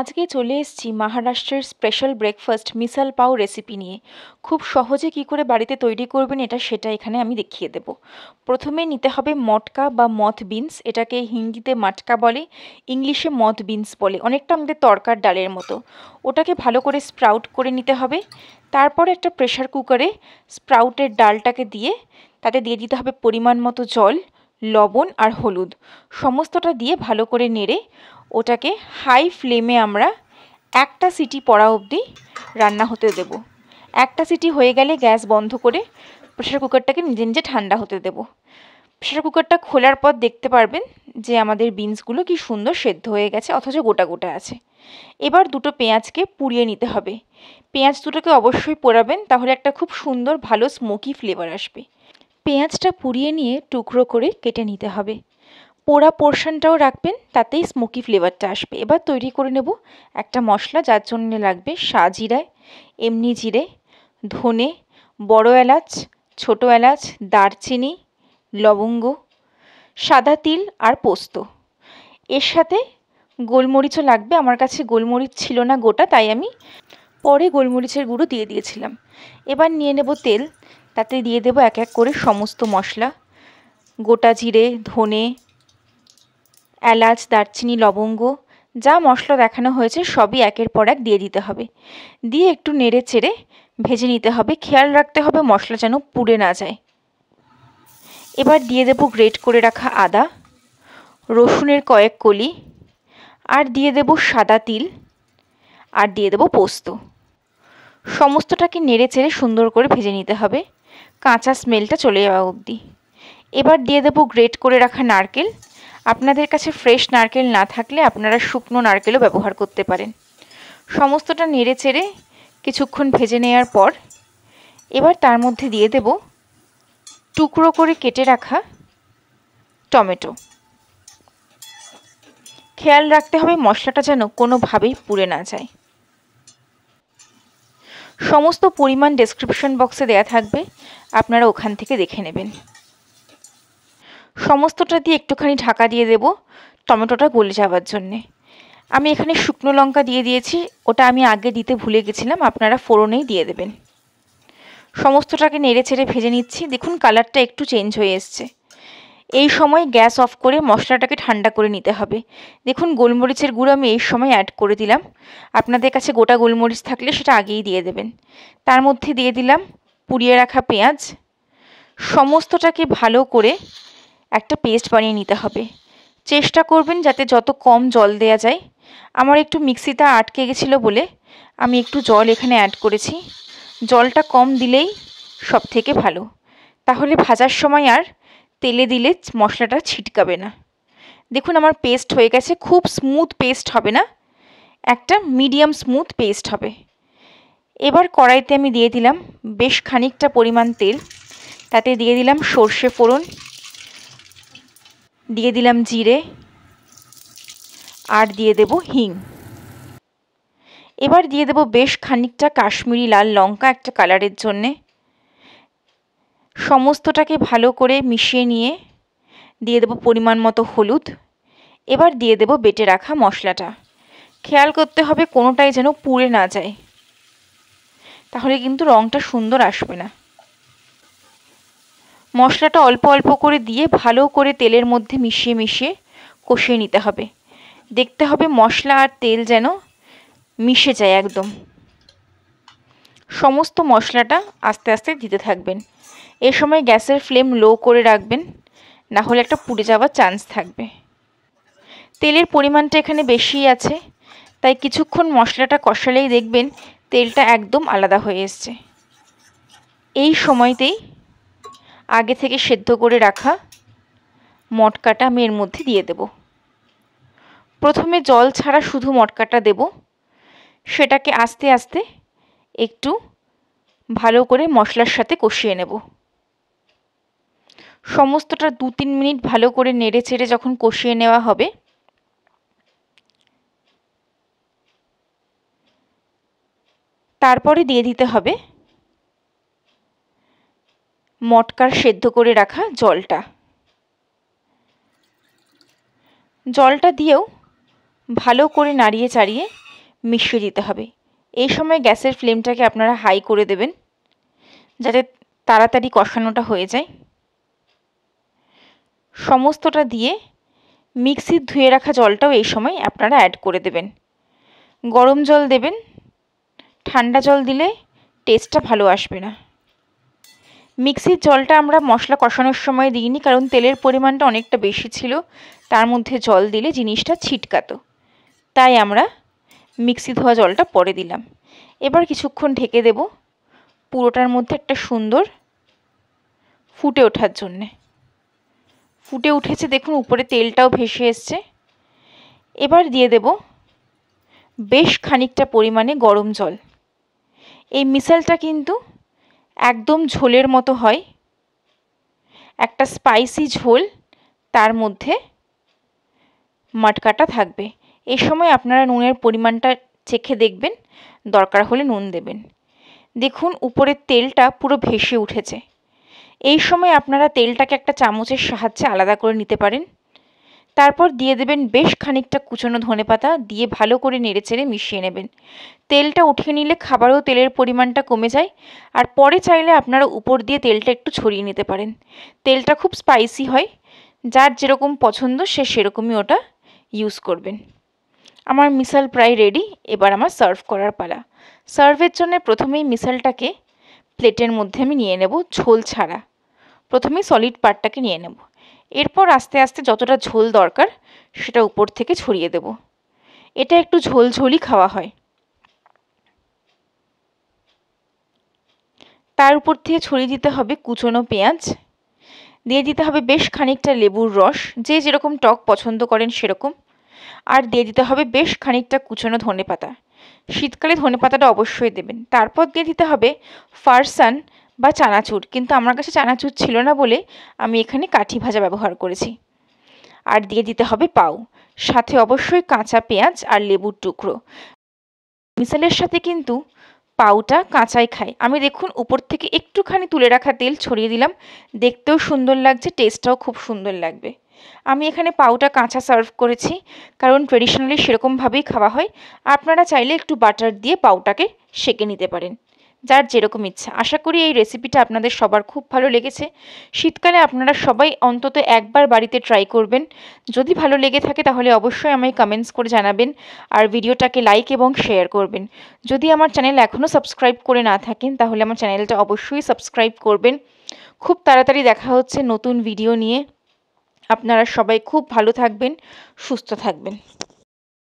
আজকে চলে এসেছি মহারাষ্ট্রের স্পেশাল ব্রেকফাস্ট মিসাল পাও রেসিপি নিয়ে। খুব সহজে কি করে বাড়িতে তৈরি করবেন সেটা এখানে আমি দেখিয়ে দেব। প্রথমে নিতে হবে মটকা বা মথ বিনস, এটাকে হিন্দিতে মাটকা বলে, ইংলিশে মথ বিনস বলে, অনেকটা আমাদের তরকার ডালের মতো। ওটাকে ভালো করে স্প্রাউট করে নিতে হবে। তারপর একটা প্রেশার কুকারে স্প্রাউটের ডালটাকে দিয়ে তাতে দিয়ে দিতে হবে পরিমাণ মতো জল, লবণ আর হলুদ। সমস্তটা দিয়ে ভালো করে নেড়ে ওটাকে হাই ফ্লেমে আমরা একটা সিটি পড়া অবধি রান্না হতে দেব। একটা সিটি হয়ে গেলে গ্যাস বন্ধ করে প্রেশার কুকারটাকে নিজে নিজে ঠান্ডা হতে দেব। প্রেশার কুকারটা খোলার পর দেখতে পারবেন যে আমাদের বিনসগুলো কি সুন্দর সেদ্ধ হয়ে গেছে, অথচ গোটা গোটা আছে। এবার দুটো পেঁয়াজকে পুড়িয়ে নিতে হবে। পেঁয়াজ দুটোকে অবশ্যই পোড়াবেন, তাহলে একটা খুব সুন্দর ভালো স্মোকি ফ্লেভার আসবে। পেঁয়াজটা পুড়িয়ে নিয়ে টুকরো করে কেটে নিতে হবে। পোড়া পোর্শনটাও রাখবেন, তাতেই স্মোকি ফ্লেভারটা আসবে। এবার তৈরি করে নেব একটা মশলা, যার জন্য লাগবে সাজিরা, এমনি জিরে, ধনে, বড় এলাচ, ছোট এলাচ, দারচিনি, লবঙ্গ, সাদা তিল আর পোস্ত। এর সাথে গোলমরিচও লাগবে। আমার কাছে গোলমরিচ ছিল না গোটা, তাই আমি পরে গোলমরিচের গুঁড়ো দিয়ে দিয়েছিলাম। এবার নিয়ে নেব তেল, তাতে দিয়ে দেব এক এক করে সমস্ত মশলা, গোটা জিরে, ধনে, এলাচ, দারচিনি, লবঙ্গ, যা মশলা দেখানো হয়েছে সবই একের পর এক দিয়ে দিতে হবে। দিয়ে একটু নেড়ে চেড়ে ভেজে নিতে হবে। খেয়াল রাখতে হবে মশলা যেন পুড়ে না যায়। এবার দিয়ে দেব গ্রেট করে রাখা আদা, রসুনের কয়েক কলি, আর দিয়ে দেব সাদা তিল, আর দিয়ে দেব পোস্ত। সমস্তটাকে নেড়ে চেড়ে সুন্দর করে ভেজে নিতে হবে কাঁচা স্মেলটা চলে যাওয়া অবধি। এবার দিয়ে দেব গ্রেট করে রাখা নারকেল। আপনাদের কাছে ফ্রেশ নারকেল না থাকলে আপনারা শুকনো নারকেলও ব্যবহার করতে পারেন। সমস্তটা নেড়ে চেড়ে কিছুক্ষণ ভেজে নেওয়ার পর এবার তার মধ্যে দিয়ে দেব টুকরো করে কেটে রাখা টমেটো। খেয়াল রাখতে হবে মশলাটা যেন কোনোভাবেই পুড়ে না যায়। সমস্ত পরিমাণ ডেসক্রিপশন বক্সে দেয়া থাকবে, আপনারা ওখান থেকে দেখে নেবেন। সমস্তটা দিয়ে একটুখানি ঢাকা দিয়ে দেব টমেটোটা গলে যাওয়ার জন্যে। আমি এখানে শুকনো লঙ্কা দিয়ে দিয়েছি, ওটা আমি আগে দিতে ভুলে গেছিলাম, আপনারা ফোড়নেই দিয়ে দেবেন। সমস্তটাকে নেড়ে চেড়ে ভেজে নিচ্ছি। দেখুন কালারটা একটু চেঞ্জ হয়ে এসছে। এই সময় গ্যাস অফ করে মশলাটাকে ঠান্ডা করে নিতে হবে। দেখুন গোলমরিচের গুঁড়ো আমি এই সময় অ্যাড করে দিলাম। আপনাদের কাছে গোটা গোলমরিচ থাকলে সেটা আগেই দিয়ে দেবেন। তার মধ্যে দিয়ে দিলাম পুড়িয়ে রাখা পেঁয়াজ। সমস্তটাকে ভালো করে একটা পেস্ট বানিয়ে নিতে হবে। চেষ্টা করবেন যাতে যত কম জল দেয়া যায়। আমার একটু মিক্সিটা আটকে গেছিলো বলে আমি একটু জল এখানে অ্যাড করেছি। জলটা কম দিলেই সব থেকে ভালো, তাহলে ভাজার সময় আর তেলে দিলে মশলাটা ছিটকাবে না। দেখুন আমার পেস্ট হয়ে গেছে। খুব স্মুথ পেস্ট হবে না, একটা মিডিয়াম স্মুথ পেস্ট হবে। এবার কড়াইতে আমি দিয়ে দিলাম বেশ খানিকটা পরিমাণ তেল, তাতে দিয়ে দিলাম সর্ষে ফোড়ন, দিয়ে দিলাম জিরে, আর দিয়ে দেব হিং। এবার দিয়ে দেব বেশ খানিকটা কাশ্মীরি লাল লঙ্কা একটা কালারের জন্যে। সমস্তটাকে ভালো করে মিশিয়ে নিয়ে দিয়ে দেব পরিমাণ মতো হলুদ। এবার দিয়ে দেব বেটে রাখা মশলাটা। খেয়াল করতে হবে কোনোটাই যেন পুড়ে না যায়, তাহলে কিন্তু রঙটা সুন্দর আসবে না। মশলাটা অল্প অল্প করে দিয়ে ভালো করে তেলের মধ্যে মিশিয়ে মিশিয়ে কষিয়ে নিতে হবে। দেখতে হবে মশলা আর তেল যেন মিশে যায় একদম। সমস্ত মশলাটা আস্তে আস্তে দিতে থাকবেন। এ সময় গ্যাসের ফ্লেম লো করে রাখবেন, না হলে একটা পুড়ে যাওয়ার চান্স থাকবে। তেলের পরিমাণটা এখানে বেশি আছে, তাই কিছুক্ষণ মশলাটা কষালেই দেখবেন তেলটা একদম আলাদা হয়ে এসছে। এই সময়তেই আগে থেকে সেদ্ধ করে রাখা মটকাটা আমি এর মধ্যে দিয়ে দেব। প্রথমে জল ছাড়া শুধু মটকাটা দেব, সেটাকে আস্তে আস্তে একটু ভালো করে মশলার সাথে কষিয়ে নেব। সমস্তটা 2-3 মিনিট ভালো করে নেড়ে চেড়ে যখন কষিয়ে নেওয়া হবে, তারপরে দিয়ে দিতে হবে মটকার সেদ্ধ করে রাখা জলটা। জলটা দিয়েও ভালো করে নাড়িয়ে চাড়িয়ে মিশিয়ে দিতে হবে। এই সময় গ্যাসের ফ্লেমটাকে আপনারা হাই করে দেবেন যাতে তাড়াতাড়ি কষানোটা হয়ে যায়। সমস্তটা দিয়ে মিক্সির ধুয়ে রাখা জলটাও এই সময় আপনারা অ্যাড করে দেবেন। গরম জল দেবেন, ঠান্ডা জল দিলে টেস্টটা ভালো আসবে না। মিক্সির জলটা আমরা মশলা কষানোর সময় দিইনি, কারণ তেলের পরিমাণটা অনেকটা বেশি ছিল, তার মধ্যে জল দিলে জিনিসটা ছিটকাতো, তাই আমরা মিক্সি ধোয়া জলটা পরে দিলাম। এবার কিছুক্ষণ ঢেকে দেব পুরোটার মধ্যে একটা সুন্দর ফুটে ওঠার জন্যে। ফুটে উঠেছে দেখুন, উপরে তেলটাও ভেসে এসছে। এবার দিয়ে দেব বেশ খানিকটা পরিমাণে গরম জল। এই মিশালটা কিন্তু একদম ঝোলের মতো হয়, একটা স্পাইসি ঝোল, তার মধ্যে মটকাটা থাকবে। এই সময় আপনারা নুনের পরিমাণটা চেখে দেখবেন, দরকার হলে নুন দেবেন। দেখুন উপরের তেলটা পুরো ভেসে উঠেছে। এই সময় আপনারা তেলটাকে একটা চামচের সাহায্যে আলাদা করে নিতে পারেন। তারপর দিয়ে দেবেন বেশ খানিকটা কুচনো ধনেপাতা, দিয়ে ভালো করে নেড়েচেড়ে মিশিয়ে নেবেন। তেলটা উঠিয়ে নিলে খাবারেও তেলের পরিমাণটা কমে যায়, আর পরে চাইলে আপনারা উপর দিয়ে তেলটা একটু ছড়িয়ে নিতে পারেন। তেলটা খুব স্পাইসি হয়, যার যেরকম পছন্দ সে সেরকমই ওটা ইউজ করবেন। আমার মিশাল প্রায় রেডি। এবার আমার সার্ভ করার পালা। সার্ভের জন্য প্রথমেই মিশালটাকে প্লেটের মধ্যে আমি নিয়ে নেব ঝোল ছাড়া। প্রথমেই সলিড পার্টটাকে নিয়ে নেব, এরপর আস্তে আস্তে যতটা ঝোল দরকার সেটা উপর থেকে ছড়িয়ে দেব। এটা একটু ঝোলঝোলই খাওয়া হয়। তার উপর থেকে ছড়িয়ে দিতে হবে কুচনো পেঁয়াজ, দিয়ে দিতে হবে বেশ খানিকটা লেবুর রস, যে যেরকম টক পছন্দ করেন সেরকম, আর দিয়ে দিতে হবে বেশ খানিকটা কুচনো ধনেপাতা। শীতকালে ধনেপাতাটা অবশ্যই দেবেন। তারপর দিয়ে দিতে হবে ফারসান বা চানাচুর, কিন্তু আমার কাছে চানাচুর ছিল না বলে আমি এখানে কাঠি ভাজা ব্যবহার করেছি। আর দিয়ে দিতে হবে পাউ, সাথে অবশ্যই কাঁচা পেঁয়াজ আর লেবুর টুকরো। মিশালের সাথে কিন্তু পাউটা কাঁচাই খায়। আমি দেখুন উপর থেকে একটুখানি তুলে রাখা তেল ছড়িয়ে দিলাম, দেখতেও সুন্দর লাগছে, টেস্টটাও খুব সুন্দর লাগবে। আমি এখানে পাউটা কাঁচা সার্ভ করেছি, কারণ ট্রেডিশনালি সেরকমভাবেই খাওয়া হয়। আপনারা চাইলে একটু বাটার দিয়ে পাউটাকে সেঁকে নিতে পারেন, যার যেরকম ইচ্ছা। আশা করি এই রেসিপিটা আপনাদের সবার খুব ভালো লেগেছে। শীতকালে আপনারা সবাই অন্তত একবার বাড়িতে ট্রাই করবেন। যদি ভালো লেগে থাকে তাহলে অবশ্যই আমায় কমেন্টস করে জানাবেন, আর ভিডিওটাকে লাইক এবং শেয়ার করবেন। যদি আমার চ্যানেল এখনও সাবস্ক্রাইব করে না থাকেন তাহলে আমার চ্যানেলটা অবশ্যই সাবস্ক্রাইব করবেন। খুব তাড়াতাড়ি দেখা হচ্ছে নতুন ভিডিও নিয়ে। আপনারা সবাই খুব ভালো থাকবেন, সুস্থ থাকবেন।